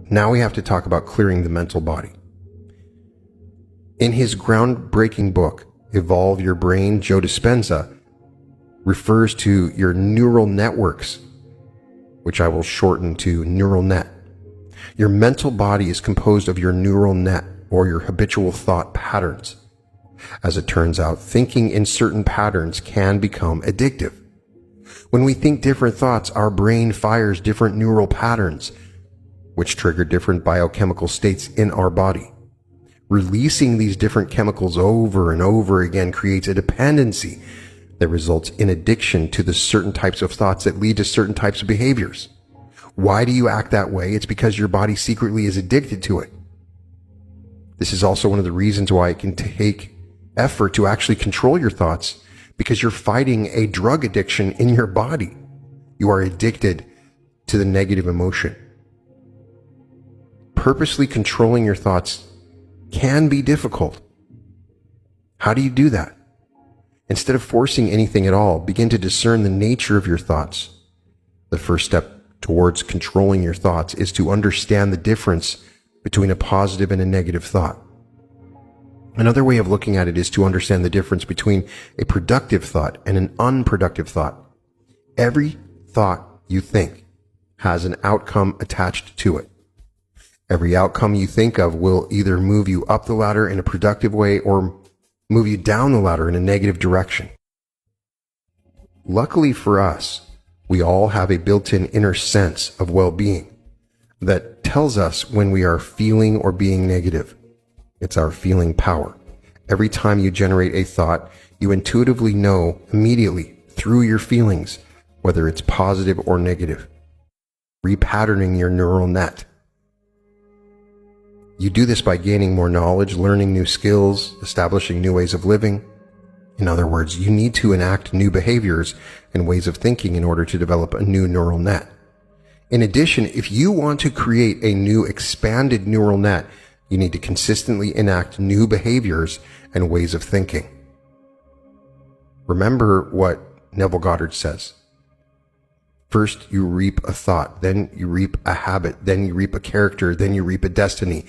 Now we have to talk about clearing the mental body. In his groundbreaking book, Evolve Your Brain, Joe Dispenza refers to your neural networks, which I will shorten to neural net. Your mental body is composed of your neural net, or your habitual thought patterns. As it turns out, thinking in certain patterns can become addictive. When we think different thoughts, our brain fires different neural patterns, which trigger different biochemical states in our body. Releasing these different chemicals over and over again creates a dependency that results in addiction to the certain types of thoughts that lead to certain types of behaviors. Why do you act that way? It's because your body secretly is addicted to it. This is also one of the reasons why it can take effort to actually control your thoughts, because you're fighting a drug addiction in your body. You are addicted to the negative emotion. Purposely controlling your thoughts can be difficult. How do you do that? Instead of forcing anything at all, begin to discern the nature of your thoughts. The first step towards controlling your thoughts is to understand the difference between a positive and a negative thought. Another way of looking at it is to understand the difference between a productive thought and an unproductive thought. Every thought you think has an outcome attached to it. Every outcome you think of will either move you up the ladder in a productive way or move you down the ladder in a negative direction. Luckily for us, we all have a built-in inner sense of well-being that tells us when we are feeling or being negative. It's our feeling power. Every time you generate a thought, you intuitively know immediately through your feelings whether it's positive or negative, repatterning your neural net. You do this by gaining more knowledge, learning new skills, establishing new ways of living. In other words, you need to enact new behaviors and ways of thinking in order to develop a new neural net. In addition, if you want to create a new expanded neural net, you need to consistently enact new behaviors and ways of thinking. Remember what Neville Goddard says. First, you reap a thought, then you reap a habit, then you reap a character, then you reap a destiny.